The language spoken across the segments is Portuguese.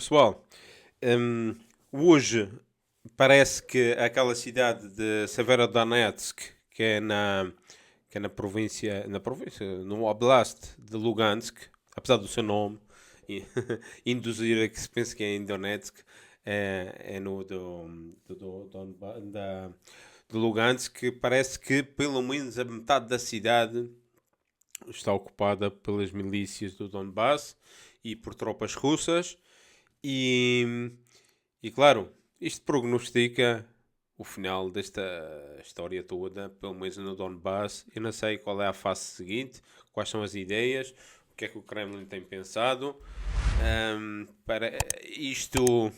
pessoal, hoje parece que aquela cidade de Severodonetsk, que é na província, no Oblast de Lugansk, apesar do seu nome e- induzir a que se pense que é em Donetsk, é no de Lugansk, que parece que pelo menos a metade da cidade está ocupada pelas milícias do Donbass e por tropas russas. E, e claro, isto prognostica o final desta história toda, pelo menos no Donbass. Eu não sei qual é a fase seguinte, quais são as ideias, o que é que o Kremlin tem pensado. Para isto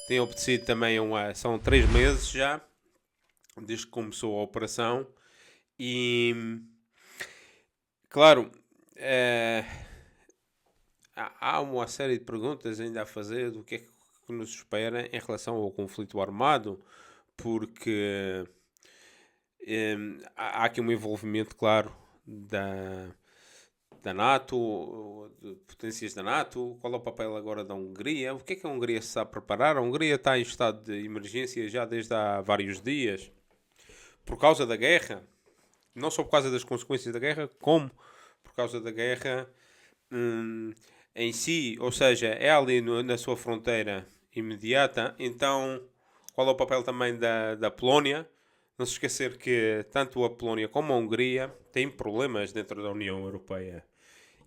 tem obedecido também são 3 meses já, desde que começou a operação. E claro, eh, há uma série de perguntas ainda a fazer do que é que nos espera em relação ao conflito armado, porque há aqui um envolvimento, claro, da NATO, de potências da NATO. Qual é o papel agora da Hungria? O que é que a Hungria se está a preparar? A Hungria está em estado de emergência já desde há vários dias, por causa da guerra. Não só por causa das consequências da guerra, como por causa da guerra em si, ou seja, é ali na sua fronteira imediata. Então, qual é o papel também da Polónia? Não se esquecer que tanto a Polónia como a Hungria têm problemas dentro da União Europeia.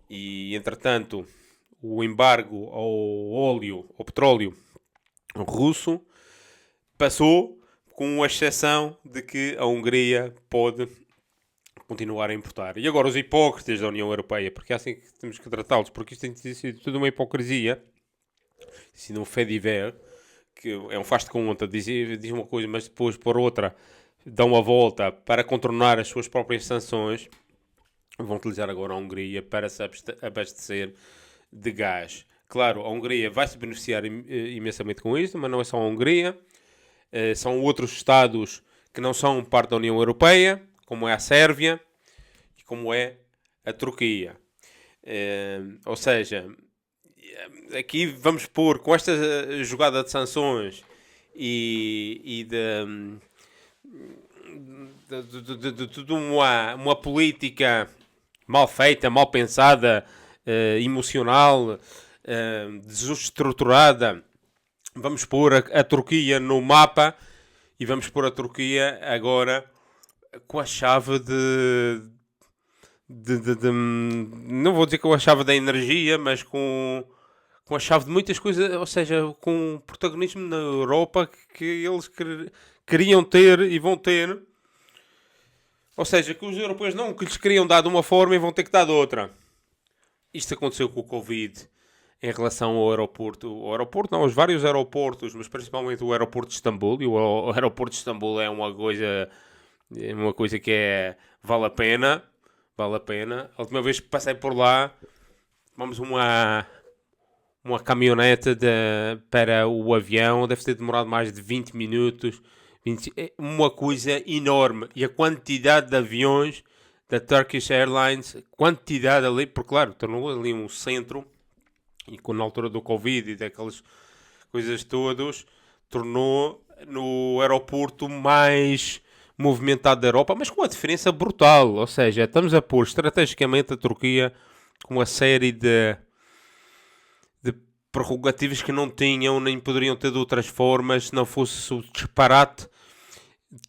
E, entretanto, o embargo ao óleo, ao petróleo russo, passou com a exceção de que a Hungria pode continuar a importar. E agora os hipócritas da União Europeia, porque é assim que temos que tratá-los, porque isto tem sido tudo uma hipocrisia, se não fé diver, que é um faz de conta, diz uma coisa, mas depois por outra dão a volta para contornar as suas próprias sanções. Vão utilizar agora a Hungria para se abastecer de gás. Claro, a Hungria vai se beneficiar imensamente com isto, mas não é só a Hungria. São outros Estados que não são parte da União Europeia, como é a Sérvia e como é a Turquia. Ou seja, aqui vamos pôr, com esta jogada de sanções e de uma política mal feita, mal pensada, emocional, desestruturada, vamos pôr a Turquia no mapa e vamos pôr a Turquia agora com a chave não vou dizer com a chave da energia, mas com a chave de muitas coisas, ou seja, com protagonismo na Europa que eles queriam ter e vão ter. Ou seja, que os europeus não que lhes queriam dar de uma forma e vão ter que dar de outra. Isto aconteceu com o Covid em relação ao aeroporto. O aeroporto, não, os vários aeroportos, mas principalmente o aeroporto de Istambul. E o aeroporto de Istambul é uma coisa que vale a pena. Vale a pena. A última vez que passei por lá, vamos uma caminhonete para o avião, deve ter demorado mais de 20 minutos. É uma coisa enorme. E a quantidade de aviões da Turkish Airlines, quantidade ali, porque claro, tornou ali um centro, e na altura do Covid e daquelas coisas todas, tornou no aeroporto mais movimentado da Europa, mas com uma diferença brutal. Ou seja, estamos a pôr estrategicamente a Turquia com uma série de prerrogativas que não tinham, nem poderiam ter de outras formas, se não fosse o disparate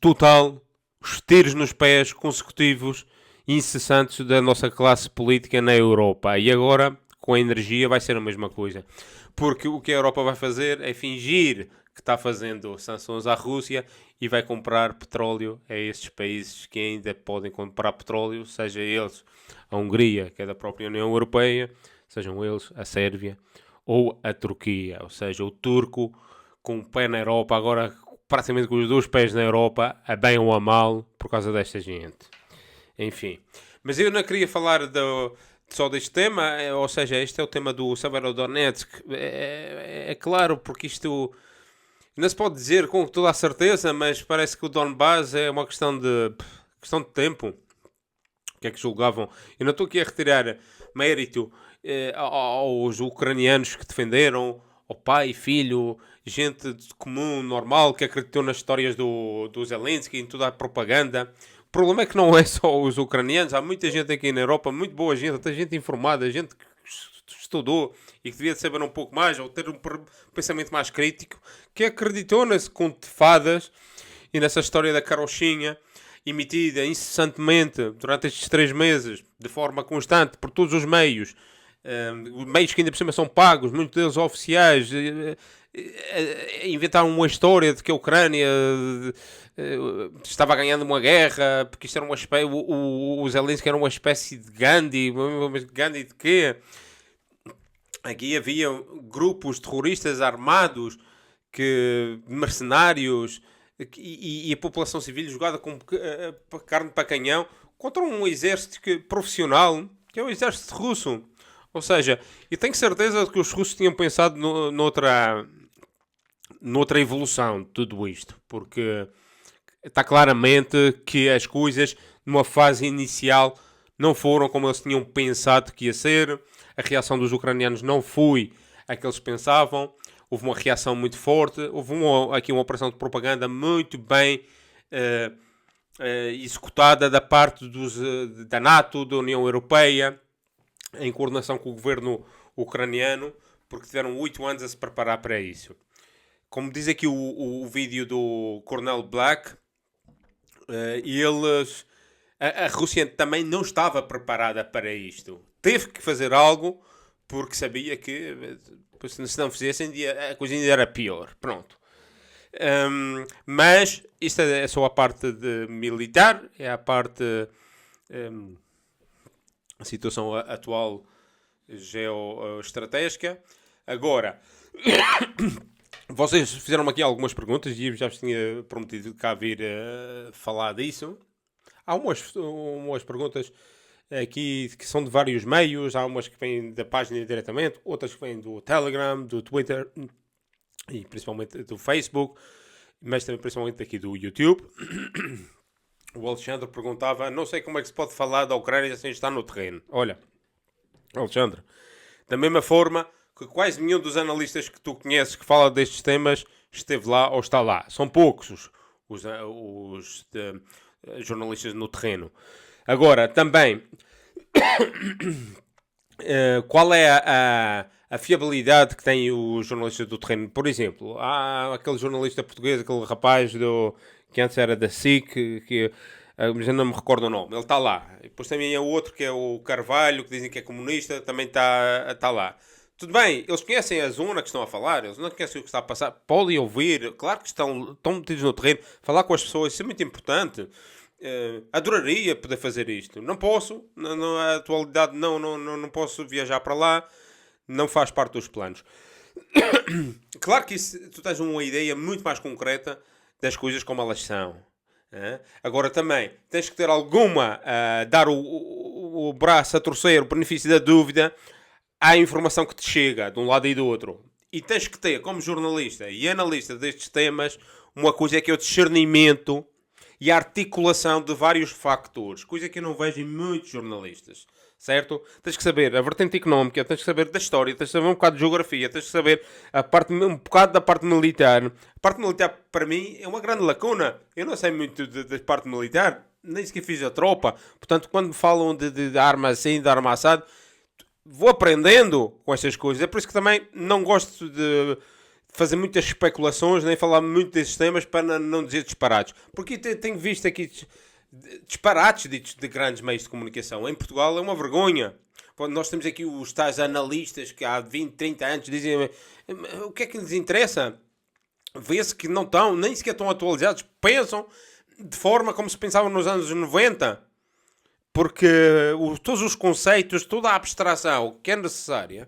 total, os tiros nos pés consecutivos e incessantes da nossa classe política na Europa. E agora, com a energia, vai ser a mesma coisa. Porque o que a Europa vai fazer é fingir que está fazendo sanções à Rússia e vai comprar petróleo a esses países que ainda podem comprar petróleo, seja eles a Hungria, que é da própria União Europeia, sejam eles a Sérvia ou a Turquia, ou seja, o turco com o pé na Europa, agora praticamente com os dois pés na Europa, a bem ou a mal, por causa desta gente. Enfim. Mas eu não queria falar só deste tema, ou seja, este é o tema do Severodonetsk. É claro, porque isto não se pode dizer com toda a certeza, mas parece que o Donbass é uma questão de tempo. O que é que julgavam? Eu não estou aqui a retirar mérito aos ucranianos que defenderam, ou pai, filho, gente comum, normal, que acreditou nas histórias do Zelensky, em toda a propaganda. O problema é que não é só os ucranianos, há muita gente aqui na Europa, muito boa gente, até gente informada, gente que estudou e que devia saber um pouco mais, ou ter um pensamento mais crítico, que acreditou nesse conto de fadas e nessa história da carochinha, emitida incessantemente durante estes 3 meses, de forma constante, por todos os meios, meios que ainda por cima são pagos, muitos deles oficiais, inventaram uma história de que a Ucrânia estava ganhando uma guerra, porque isto era uma espécie, o Zelensky era uma espécie de Gandhi, mas Gandhi de quê? Aqui havia grupos terroristas armados, mercenários, e a população civil jogada com carne para canhão contra um exército profissional, que é o exército russo. Ou seja, eu tenho certeza que os russos tinham pensado noutra evolução de tudo isto, porque está claramente que as coisas numa fase inicial não foram como eles tinham pensado que ia ser. A reação dos ucranianos não foi a que eles pensavam. Houve uma reação muito forte. Houve aqui uma operação de propaganda muito bem executada da parte da NATO, da União Europeia, em coordenação com o governo ucraniano, porque tiveram 8 anos a se preparar para isso. Como diz aqui o vídeo do Cornel Black, a Rússia também não estava preparada para isto. Teve que fazer algo porque sabia que se não fizessem a coisa ainda era pior. Pronto. Mas isto é só a parte militar, é a parte a situação atual geoestratégica. Agora, vocês fizeram aqui algumas perguntas e eu já vos tinha prometido cá vir falar disso. Há umas perguntas aqui que são de vários meios. Há umas que vêm da página diretamente, outras que vêm do Telegram, do Twitter e principalmente do Facebook, mas também principalmente aqui do YouTube. O Alexandre perguntava, não sei como é que se pode falar da Ucrânia sem estar no terreno. Olha, Alexandre, da mesma forma que quase nenhum dos analistas que tu conheces que fala destes temas esteve lá ou está lá. São poucos os jornalistas no terreno. Agora, também, qual é a fiabilidade que têm os jornalistas do terreno? Por exemplo, há aquele jornalista português, aquele rapaz que antes era da SIC, que já não me recordo o nome, ele está lá. E depois também há outro que é o Carvalho, que dizem que é comunista, também está lá. Tudo bem, eles conhecem a zona que estão a falar, eles não conhecem o que está a passar, podem ouvir, claro que estão metidos no terreno, falar com as pessoas, isso é muito importante. Adoraria poder fazer isto. Não posso, na atualidade não posso viajar para lá, não faz parte dos planos. Claro que tu tens uma ideia muito mais concreta das coisas como elas são. Agora também tens que ter alguma, dar o braço a torcer, o benefício da dúvida à informação que te chega de um lado e do outro. E tens que ter, como jornalista e analista destes temas, uma coisa que é o discernimento e a articulação de vários factores, coisa que eu não vejo em muitos jornalistas, certo? Tens que saber a vertente económica, tens que saber da história, tens que saber um bocado de geografia, tens que saber um bocado da parte militar. A parte militar, para mim, é uma grande lacuna. Eu não sei muito da parte militar, nem sequer fiz a tropa. Portanto, quando falam de arma assim, de arma assado, vou aprendendo com estas coisas. É por isso que também não gosto de fazer muitas especulações, nem falar muito desses temas para não dizer disparados. Porque tenho visto aqui disparates ditos de grandes meios de comunicação. Em Portugal é uma vergonha. Nós temos aqui os tais analistas que há 20, 30 anos dizem o que é que lhes interessa? Vê-se que não estão, nem sequer estão atualizados. Pensam de forma como se pensavam nos anos 90. Porque todos os conceitos, toda a abstração que é necessária,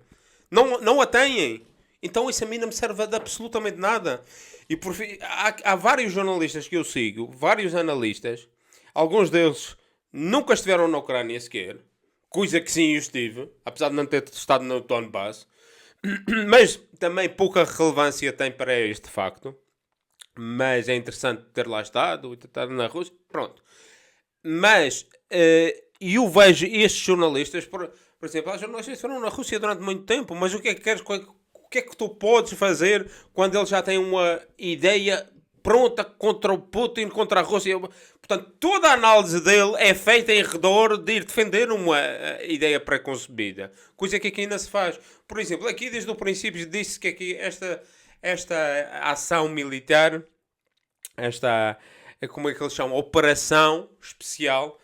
não a têm. Então isso a mim não me serve de absolutamente nada. E por fim, há vários jornalistas que eu sigo, vários analistas, alguns deles nunca estiveram na Ucrânia sequer, coisa que sim eu estive, apesar de não ter estado no Donbass, mas também pouca relevância tem para este facto. Mas é interessante ter lá estado, estar na Rússia, pronto. Mas eu vejo estes jornalistas, por exemplo, há jornalistas que foram na Rússia durante muito tempo, mas o que é que que é que tu podes fazer quando ele já tem uma ideia pronta contra o Putin, contra a Rússia? Portanto, toda a análise dele é feita em redor de ir defender uma ideia pré-concebida. Coisa que aqui ainda se faz. Por exemplo, aqui desde o princípio disse que aqui esta ação militar, esta, como é que eles chamam? Operação especial,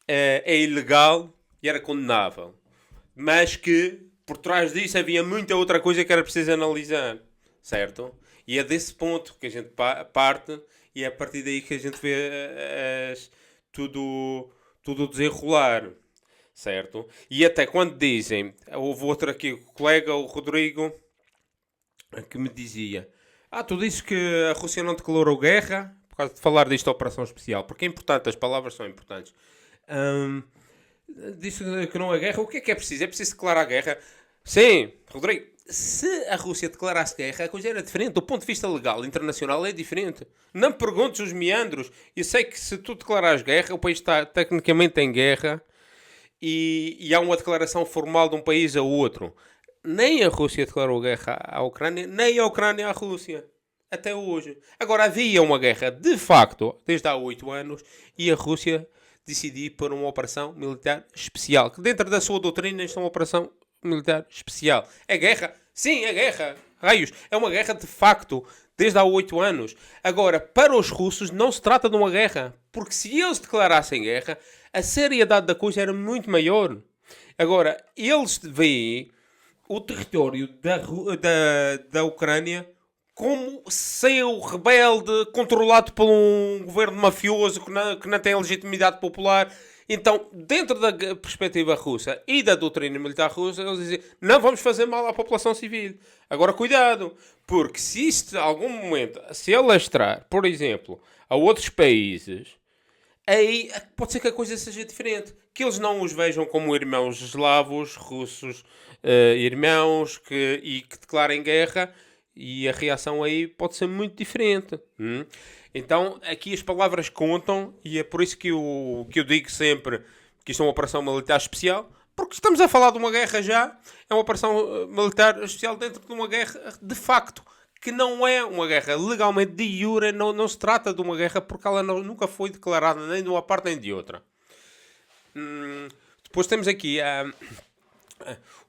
é ilegal e era condenável. Mas que por trás disso havia muita outra coisa que era preciso analisar. Certo? E é desse ponto que a gente parte e é a partir daí que a gente vê tudo desenrolar. Certo? E até quando dizem, houve outro aqui, o colega, o Rodrigo, que me dizia: tu dizes que a Rússia não declarou guerra por causa de falar disto operação especial, porque é importante, as palavras são importantes. Disse que não é guerra. O que é preciso? É preciso declarar guerra? Sim, Rodrigo, se a Rússia declarasse guerra, a coisa era diferente. Do ponto de vista legal, internacional, é diferente. Não me perguntes os meandros. Eu sei que se tu declarares guerra, o país está tecnicamente em guerra e há uma declaração formal de um país a outro. Nem a Rússia declarou guerra à Ucrânia, nem a Ucrânia à Rússia. Até hoje. Agora, havia uma guerra de facto, desde há 8 anos, e a Rússia decidiu por uma operação militar especial. Que dentro da sua doutrina isto é uma operação militar especial. É guerra? Sim, é guerra. Raios. É uma guerra de facto, desde há 8 anos. Agora, para os russos não se trata de uma guerra. Porque se eles declarassem guerra, a seriedade da coisa era muito maior. Agora, eles veem o território da Ucrânia como seu rebelde, controlado por um governo mafioso que não tem legitimidade popular. Então, dentro da perspectiva russa e da doutrina militar russa, eles dizem: não vamos fazer mal à população civil. Agora, cuidado, porque se isto, algum momento, se alastrar, por exemplo, a outros países, aí pode ser que a coisa seja diferente. Que eles não os vejam como irmãos eslavos, russos, irmãos, e que declarem guerra, e a reação aí pode ser muito diferente. Então, aqui as palavras contam, e é por isso que eu digo sempre que isto é uma operação militar especial, porque estamos a falar de uma guerra já, é uma operação militar especial dentro de uma guerra de facto, que não é uma guerra legalmente de jure, não se trata de uma guerra porque ela nunca foi declarada nem de uma parte nem de outra. Depois temos aqui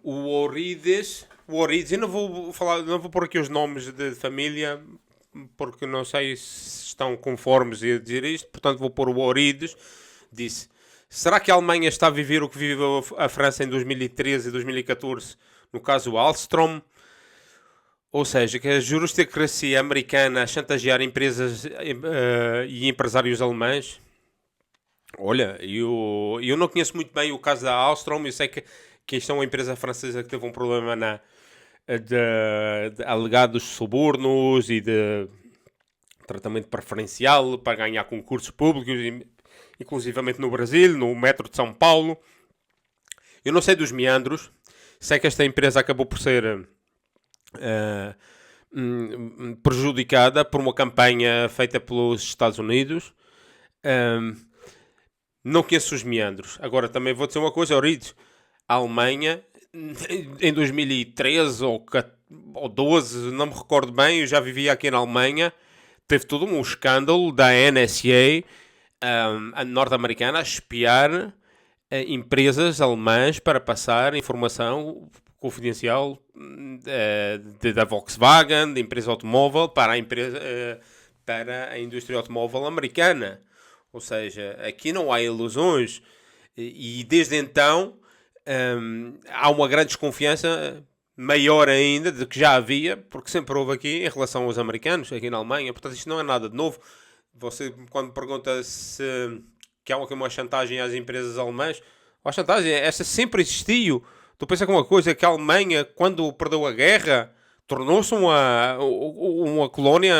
o Orides. Eu não vou pôr aqui os nomes de família, porque não sei se estão conformes a dizer isto, portanto vou pôr o Orides. Disse: será que a Alemanha está a viver o que viveu a França em 2013 e 2014, no caso Alstom? Ou seja, que a juristocracia americana a chantagear empresas e empresários alemães? Olha, eu não conheço muito bem o caso da Alstom. Eu sei que isto é uma empresa francesa que teve um problema de alegados subornos e de tratamento preferencial para ganhar concursos públicos, inclusivamente no Brasil, no metro de São Paulo. Eu não sei dos meandros. Sei que esta empresa acabou por ser prejudicada por uma campanha feita pelos Estados Unidos. Não conheço os meandros. Agora também vou dizer uma coisa, Euridice. A Alemanha, em 2013 ou 12, não me recordo bem, eu já vivia aqui na Alemanha, teve todo um escândalo da NSA, a norte-americana, a espiar empresas alemãs para passar informação confidencial da Volkswagen, da empresa automóvel, para a indústria automóvel americana. Ou seja, aqui não há ilusões. E desde então há uma grande desconfiança, maior ainda, de que já havia, porque sempre houve aqui em relação aos americanos, aqui na Alemanha. Portanto, isto não é nada de novo. Você, quando pergunta se que há uma chantagem às empresas alemãs, a chantagem, essa sempre existiu. Tu pensa que uma coisa, que a Alemanha, quando perdeu a guerra, tornou-se uma colónia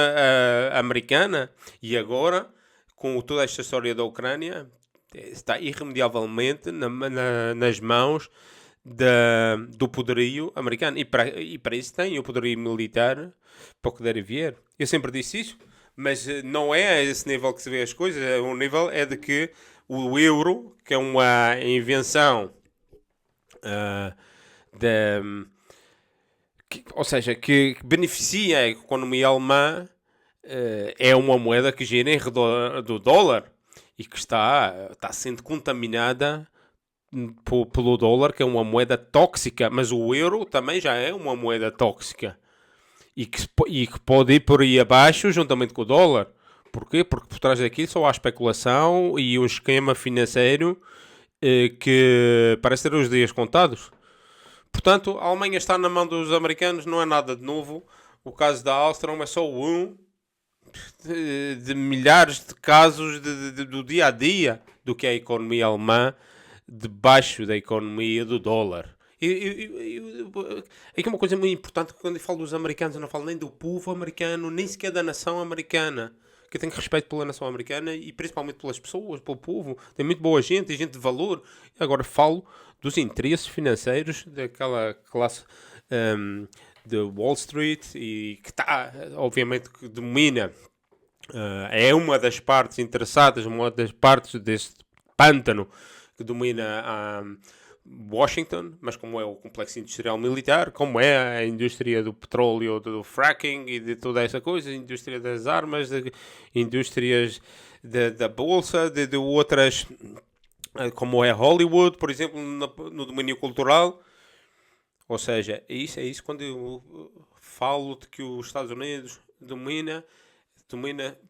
americana, e agora, com toda esta história da Ucrânia, está irremediavelmente nas mãos do poderio americano. E para isso tem o poderio militar para o que der e vier. Eu sempre disse isso, mas não é a esse nível que se vê as coisas. O nível é de que o euro, que é uma invenção ou seja, que beneficia a economia alemã, é uma moeda que gira em redor do dólar e que está sendo contaminada pelo dólar, que é uma moeda tóxica, mas o euro também já é uma moeda tóxica e que pode ir por aí abaixo juntamente com o dólar. Porquê? Porque por trás daquilo só há especulação e um esquema financeiro que parece ter os dias contados. Portanto, a Alemanha está na mão dos americanos, não é nada de novo. O caso da Alstom é só um de milhares de casos do dia a dia do que é a economia alemã debaixo da economia do dólar. É que uma coisa muito importante quando eu falo dos americanos, eu não falo nem do povo americano, nem sequer da nação americana. Que eu tenho respeito pela nação americana e principalmente pelas pessoas, pelo povo. Tem muito boa gente e gente de valor. Agora falo dos interesses financeiros daquela classe de Wall Street e que está, obviamente, que domina. É uma das partes interessadas, uma das partes deste pântano que domina Washington, mas como é o complexo industrial militar, como é a indústria do petróleo, do fracking e de toda essa coisa, a indústria das armas, indústrias da bolsa, de outras, como é Hollywood, por exemplo, no domínio cultural. Ou seja, é isso quando eu falo de que os Estados Unidos domina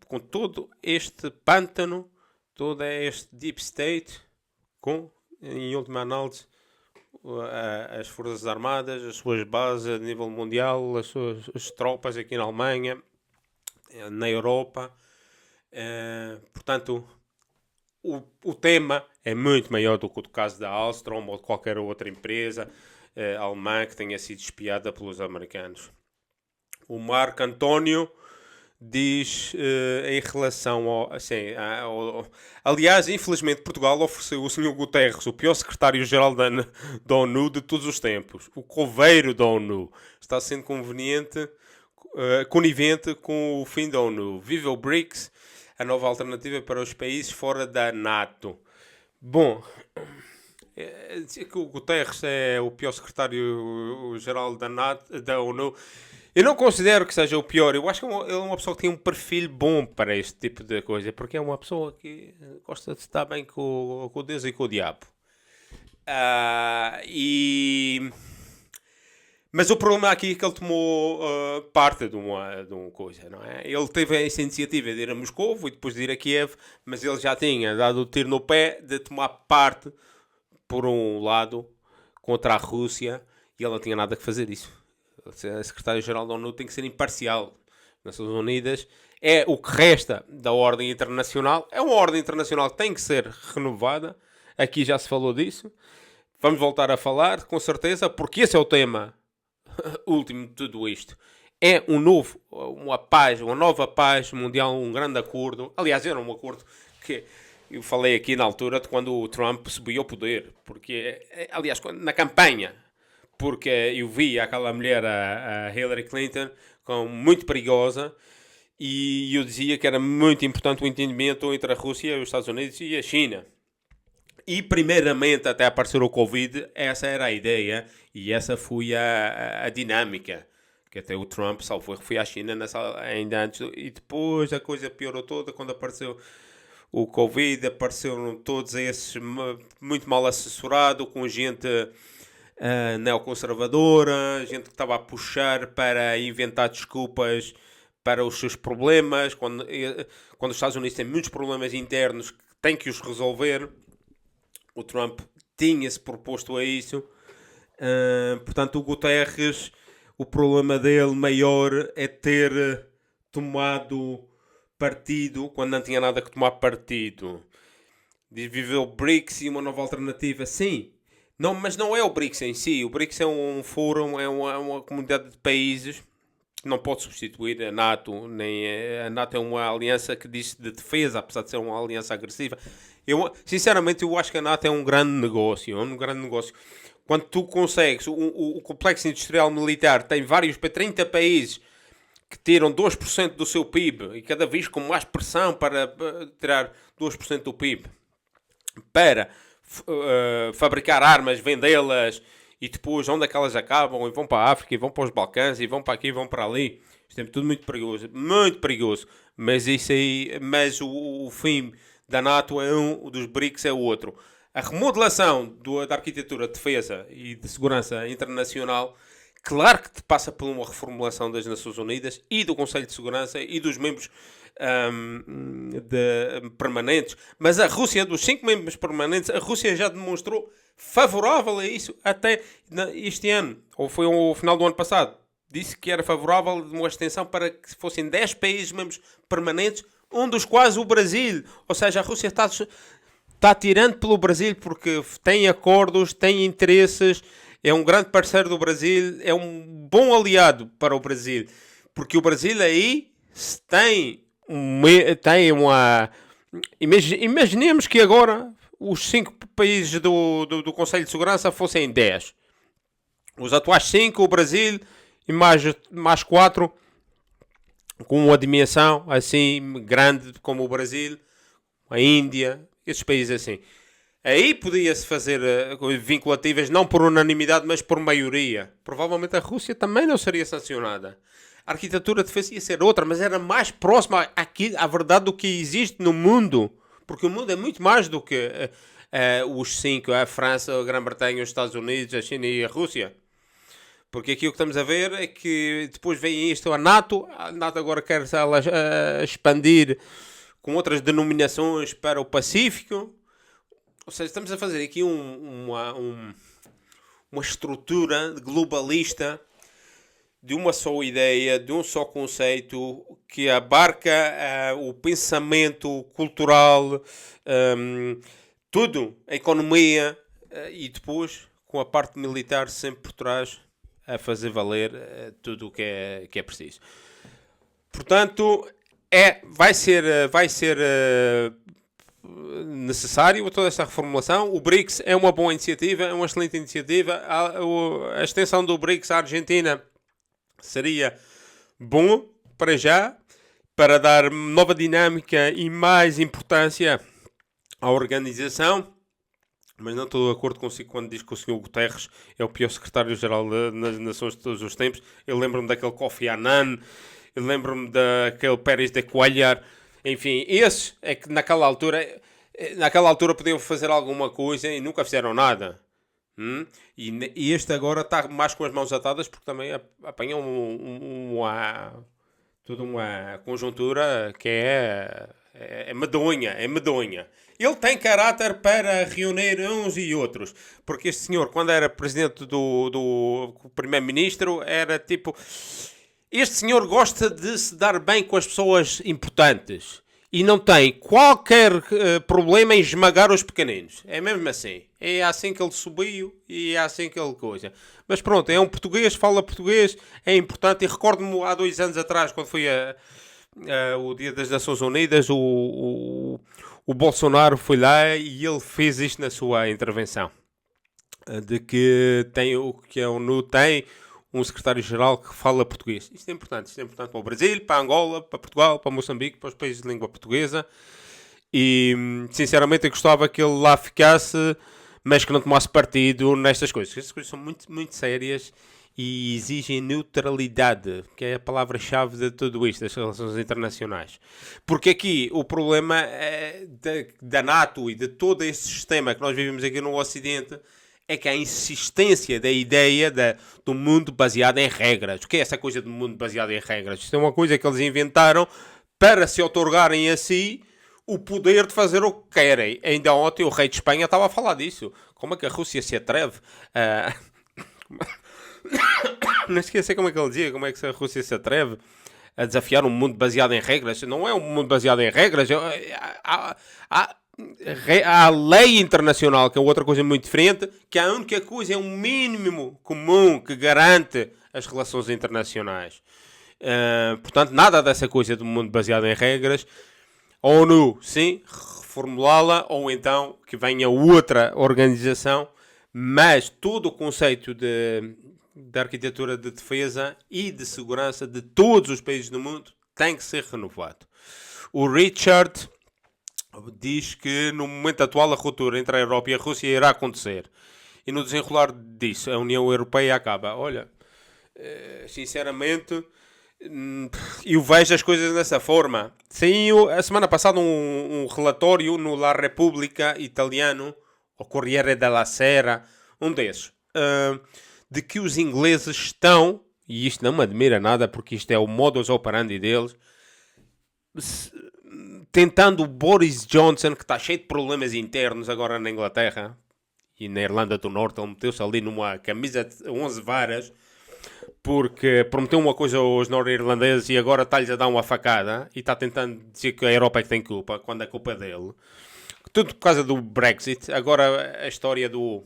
com todo este pântano, todo este deep state, com, em última análise, as Forças Armadas, as suas bases a nível mundial, as tropas aqui na Alemanha, na Europa. Portanto, o tema é muito maior do que o caso da Alstom ou de qualquer outra empresa alemã que tenha sido espiada pelos americanos. O Marco António diz em relação aliás, infelizmente Portugal ofereceu o Sr. Guterres, o pior secretário-geral da ONU de todos os tempos, o coveiro da ONU, está sendo conivente com o fim da ONU. Viva o BRICS, a nova alternativa para os países fora da NATO. Bom, dizer que o Guterres é o pior secretário-geral da ONU, eu não considero que seja o pior. Eu acho que ele é uma pessoa que tem um perfil bom para este tipo de coisa, porque é uma pessoa que gosta de estar bem com Deus e com o diabo. Mas o problema aqui é que ele tomou parte de uma coisa, não é? Ele teve essa iniciativa de ir a Moscou e depois de ir a Kiev, mas ele já tinha dado o tiro no pé de tomar parte, por um lado, contra a Rússia, e ele não tinha nada que fazer disso. A secretária-geral da ONU tem que ser imparcial. As Nações Unidas é o que resta da ordem internacional. É uma ordem internacional que tem que ser renovada. Aqui já se falou disso. Vamos voltar a falar, com certeza, porque esse é o tema último de tudo isto. É uma nova paz mundial, um grande acordo. Aliás, era um acordo que eu falei aqui na altura de quando o Trump subiu ao poder. Porque, aliás, na campanha, porque eu vi aquela mulher, a Hillary Clinton, como muito perigosa, e eu dizia que era muito importante o entendimento entre a Rússia, os Estados Unidos e a China. E primeiramente, até aparecer o Covid, essa era a ideia, e essa foi a dinâmica, que até o Trump, salvo erro, foi à China ainda antes, e depois a coisa piorou toda, quando apareceu o Covid, apareceram todos esses muito mal assessorado, com gente neoconservadora, gente que estava a puxar para inventar desculpas para os seus problemas, quando os Estados Unidos têm muitos problemas internos que têm que os resolver. O Trump tinha-se proposto a isso. Portanto, o Guterres, o problema dele maior é ter tomado partido quando não tinha nada que tomar partido. Diz viver o BRICS e uma nova alternativa. Sim, não, mas não é o BRICS em si. O BRICS é um fórum, é uma comunidade de países que não pode substituir a NATO. A NATO é uma aliança que diz de defesa, apesar de ser uma aliança agressiva. Sinceramente, eu acho que a NATO é um grande negócio. Quando tu consegues, o complexo industrial militar tem vários, 30 países que tiram 2% do seu PIB e cada vez com mais pressão para tirar 2% do PIB para fabricar armas, vendê-las e depois onde é que elas acabam, e vão para a África, e vão para os Balcãs, e vão para aqui, e vão para ali. Isto é tudo muito perigoso, muito perigoso. Mas isso aí, mas o fim da NATO é um, o dos BRICS é o outro. A remodelação da arquitetura de defesa e de segurança internacional, claro que passa por uma reformulação das Nações Unidas e do Conselho de Segurança e dos membros permanentes. Mas a Rússia, dos 5 membros permanentes, a Rússia já demonstrou favorável a isso até este ano, ou foi ao final do ano passado. Disse que era favorável a uma extensão para que fossem 10 países membros permanentes, um dos quais o Brasil. Ou seja, a Rússia está tirando pelo Brasil porque tem acordos, tem interesses, é um grande parceiro do Brasil, é um bom aliado para o Brasil. Porque o Brasil aí tem uma... Imaginemos que agora os 5 países do Conselho de Segurança fossem 10. Os atuais 5, o Brasil e mais 4 com uma dimensão assim grande como o Brasil, a Índia, esses países assim. Aí podia-se fazer vinculativas, não por unanimidade, mas por maioria. Provavelmente a Rússia também não seria sancionada. A arquitetura de defesa ia ser outra, mas era mais próxima à verdade do que existe no mundo. Porque o mundo é muito mais do que os 5, a França, a Grã-Bretanha, os Estados Unidos, a China e a Rússia. Porque aqui o que estamos a ver é que depois vem isto, a NATO agora quer expandir com outras denominações para o Pacífico. Ou seja, estamos a fazer aqui uma estrutura globalista de uma só ideia, de um só conceito que abarca o pensamento cultural, tudo, a economia e depois com a parte militar sempre por trás a fazer valer tudo o que é preciso. Portanto, vai ser necessário toda esta reformulação. O BRICS é uma boa iniciativa, é uma excelente iniciativa. A extensão do BRICS à Argentina seria bom para já, para dar nova dinâmica e mais importância à organização. Mas não estou de acordo consigo quando diz que o Sr. Guterres é o pior secretário-geral das Nações de todos os tempos. Eu lembro-me daquele Kofi Annan, eu lembro-me daquele Pérez de Cuéllar. Enfim, esses é que naquela altura podiam fazer alguma coisa e nunca fizeram nada. E este agora está mais com as mãos atadas porque também apanha toda uma conjuntura que é medonha, é medonha. Ele tem caráter para reunir uns e outros. Porque este senhor, quando era presidente do primeiro-ministro, era tipo... Este senhor gosta de se dar bem com as pessoas importantes. E não tem qualquer problema em esmagar os pequeninos. É mesmo assim. É assim que ele subiu e é assim que ele coisa. Mas pronto, é um português, fala português, é importante. E recordo-me há 2 anos atrás, quando foi o Dia das Nações Unidas, o Bolsonaro foi lá e ele fez isto na sua intervenção. De que a ONU tem um secretário-geral que fala português. Isto é importante para o Brasil, para Angola, para Portugal, para Moçambique, para os países de língua portuguesa. E, sinceramente, eu gostava que ele lá ficasse, mas que não tomasse partido nestas coisas. Estas coisas são muito, muito sérias e exigem neutralidade, que é a palavra-chave de tudo isto, das relações internacionais. Porque aqui o problema da NATO e de todo este sistema que nós vivemos aqui no Ocidente é que a insistência da ideia do mundo baseado em regras. O que é essa coisa do mundo baseado em regras? Isto é uma coisa que eles inventaram para se outorgarem a si o poder de fazer o que querem. Ainda ontem o rei de Espanha estava a falar disso. Como é que a Rússia se atreve a... Não esqueci como é que ele dizia. Como é que a Rússia se atreve a desafiar um mundo baseado em regras? Não é um mundo baseado em regras. Há a lei internacional, que é outra coisa muito diferente, que a única coisa é um mínimo comum que garante as relações internacionais. Portanto, nada dessa coisa do mundo baseado em regras. A ONU, sim, reformulá-la, ou então que venha outra organização, mas todo o conceito de arquitetura de defesa e de segurança de todos os países do mundo tem que ser renovado. O Richard diz que no momento atual a ruptura entre a Europa e a Rússia irá acontecer. e no desenrolar disso a União Europeia acaba. Olha, sinceramente, eu vejo as coisas dessa forma. Saiu a semana passada um relatório no La Repubblica italiano, o Corriere della Sera, um desses, de que os ingleses estão, e isto não me admira nada porque isto é o modus operandi deles, tentando o Boris Johnson, que está cheio de problemas internos agora na Inglaterra e na Irlanda do Norte. Ele meteu-se ali numa camisa de 11 varas porque prometeu uma coisa aos nord-irlandeses e agora está-lhes a dar uma facada e está tentando dizer que a Europa é que tem culpa, quando a culpa é dele. Tudo por causa do Brexit. Agora a história do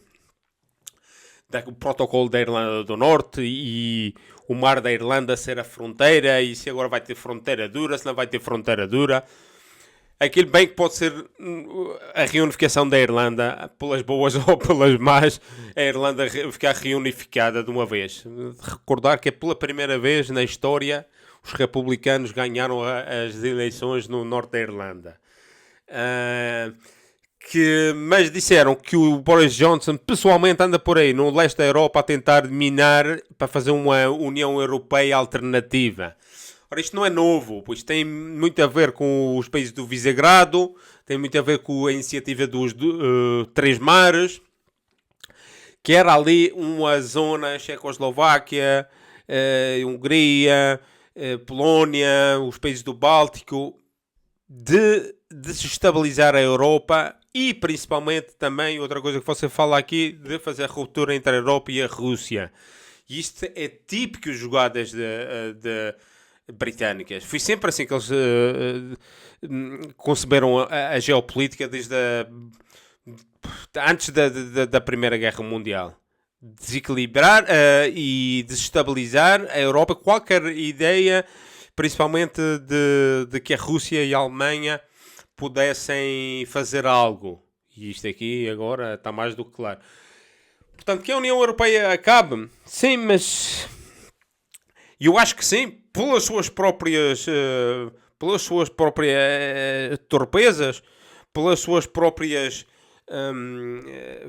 protocolo da Irlanda do Norte e o mar da Irlanda ser a fronteira, e se agora vai ter fronteira dura, se não vai ter fronteira dura. Aquilo bem que pode ser a reunificação da Irlanda, pelas boas ou pelas más, a Irlanda ficar reunificada de uma vez. Recordar que é pela primeira vez na história os republicanos ganharam as eleições no norte da Irlanda. Mas disseram que o Boris Johnson pessoalmente anda por aí no leste da Europa a tentar minar para fazer uma União Europeia alternativa. Ora, isto não é novo, pois tem muito a ver com os países do Visegrado, tem muito a ver com a iniciativa dos Três Mares, que era ali uma zona, Checoslováquia, Hungria, Polónia, os países do Báltico, de desestabilizar a Europa e principalmente também, outra coisa que você fala aqui, de fazer a ruptura entre a Europa e a Rússia. E isto é típico de jogadas de britânicas. Foi sempre assim que eles conceberam a geopolítica desde antes da Primeira Guerra Mundial. Desequilibrar e desestabilizar a Europa. Qualquer ideia, principalmente de que a Rússia e a Alemanha pudessem fazer algo. E isto aqui agora está mais do que claro. Portanto, que a União Europeia acabe? Sim, mas eu acho que sim, pelas suas próprias torpezas, pelas suas próprias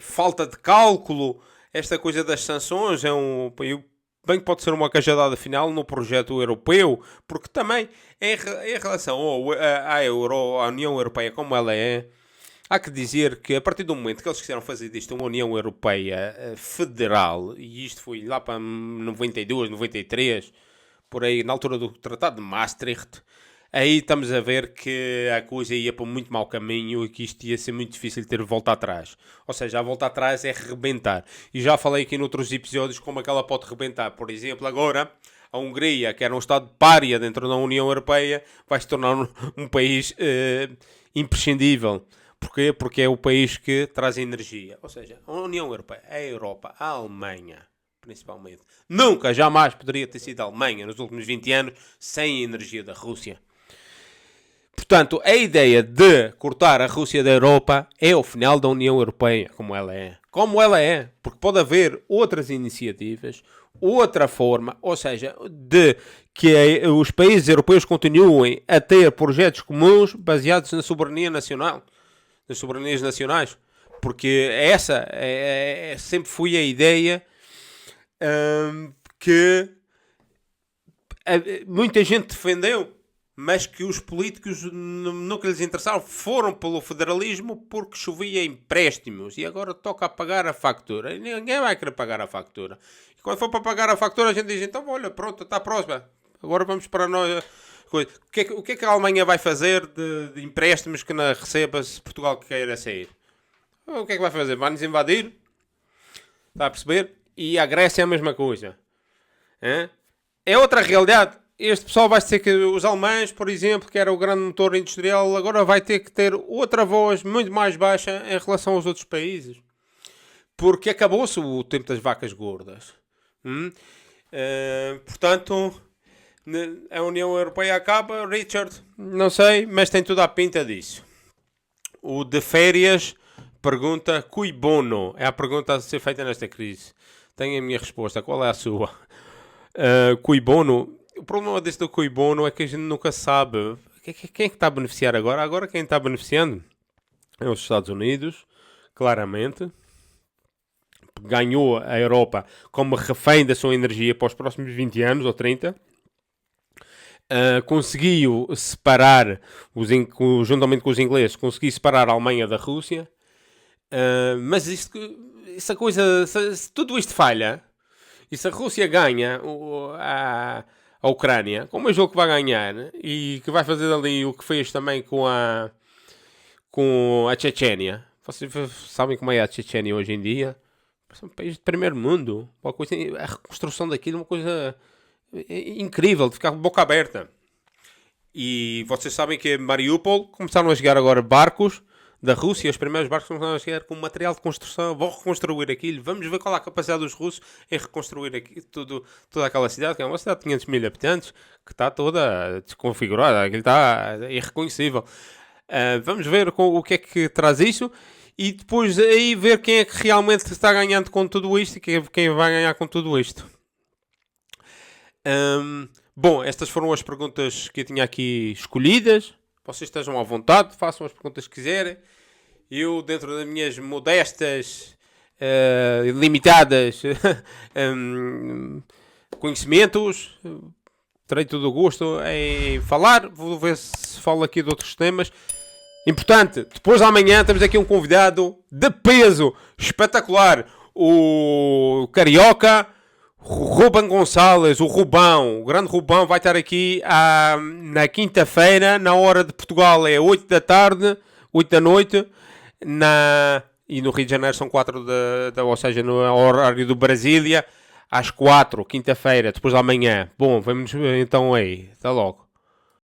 falta de cálculo. Esta coisa das sanções bem que pode ser uma cajadada final no projeto europeu, porque também em relação à União Europeia como ela é, há que dizer que a partir do momento que eles quiseram fazer disto uma União Europeia federal, e isto foi lá para 92, 93, por aí, na altura do Tratado de Maastricht, aí estamos a ver que a coisa ia para um muito mau caminho e que isto ia ser muito difícil ter volta atrás. Ou seja, a volta atrás é rebentar. E já falei aqui noutros episódios como é que ela pode rebentar. Por exemplo, agora, a Hungria, que era um Estado pária dentro da União Europeia, vai se tornar um país imprescindível. Porquê? Porque é o país que traz energia. Ou seja, a União Europeia, a Europa, a Alemanha, principalmente, nunca, jamais poderia ter sido a Alemanha nos últimos 20 anos sem a energia da Rússia. Portanto, a ideia de cortar a Rússia da Europa é o final da União Europeia, como ela é. Como ela é, porque pode haver outras iniciativas, outra forma, ou seja, de que os países europeus continuem a ter projetos comuns baseados na soberania nacional, nas soberanias nacionais, porque essa sempre foi a ideia que muita gente defendeu, mas que os políticos nunca lhes interessaram. Foram pelo federalismo porque chovia empréstimos e agora toca a pagar a fatura. E ninguém vai querer pagar a fatura. E quando for para pagar a fatura, a gente diz: então, olha, pronto, está próxima. Agora vamos para nós. O que é que a Alemanha vai fazer de empréstimos que não receba se Portugal queira sair? O que é que vai fazer? Vai-nos invadir? Está a perceber? E a Grécia é a mesma coisa. É outra realidade. Este pessoal vai ter que... Os alemães, por exemplo, que era o grande motor industrial, agora vai ter que ter outra voz muito mais baixa em relação aos outros países. Porque acabou-se o tempo das vacas gordas. Portanto, a União Europeia acaba, Richard? Não sei, mas tem tudo à pinta disso. O de férias pergunta: cui bono? É a pergunta a ser feita nesta crise. Tenho a minha resposta. Qual é a sua? Cui bono? O problema desse do cui bono é que a gente nunca sabe. Quem é que está a beneficiar agora? Agora quem está beneficiando é os Estados Unidos, claramente. ganhou a Europa como refém da sua energia para os próximos 20 anos ou 30. Conseguiu separar, juntamente com os ingleses, conseguiu separar a Alemanha da Rússia. Mas essa coisa, se tudo isto falha, e se a Rússia ganha a Ucrânia, como é o jogo que vai ganhar, e que vai fazer ali o que fez também com a Chechênia. Vocês sabem como é a Chechênia hoje em dia? É um país de primeiro mundo. Uma coisa, a reconstrução daquilo é uma coisa incrível, de ficar de boca aberta. E vocês sabem que em Mariupol começaram a chegar agora barcos da Rússia. Os primeiros barcos começaram a chegar com material de construção. Vão reconstruir aquilo. Vamos ver qual é a capacidade dos russos em reconstruir aqui, toda aquela cidade, que é uma cidade de 500 mil habitantes, que está toda desconfigurada. Aquilo está irreconhecível. Vamos ver o que é que traz isso. E depois aí ver quem é que realmente está ganhando com tudo isto e quem vai ganhar com tudo isto. Bom, estas foram as perguntas que eu tinha aqui escolhidas. Vocês estejam à vontade, façam as perguntas que quiserem. Eu, dentro das minhas modestas, limitadas conhecimentos, terei todo o gosto em falar. Vou ver se falo aqui de outros temas. Importante, depois de amanhã temos aqui um convidado de peso espetacular. O Carioca, Ruben Gonçalves, o Rubão, o grande Rubão, vai estar aqui na quinta-feira, na hora de Portugal é 8 da tarde, 8 da noite, e no Rio de Janeiro são 4 ou seja, no horário do Brasília, às 4, quinta-feira, depois de amanhã. Bom, vamos então aí, até logo.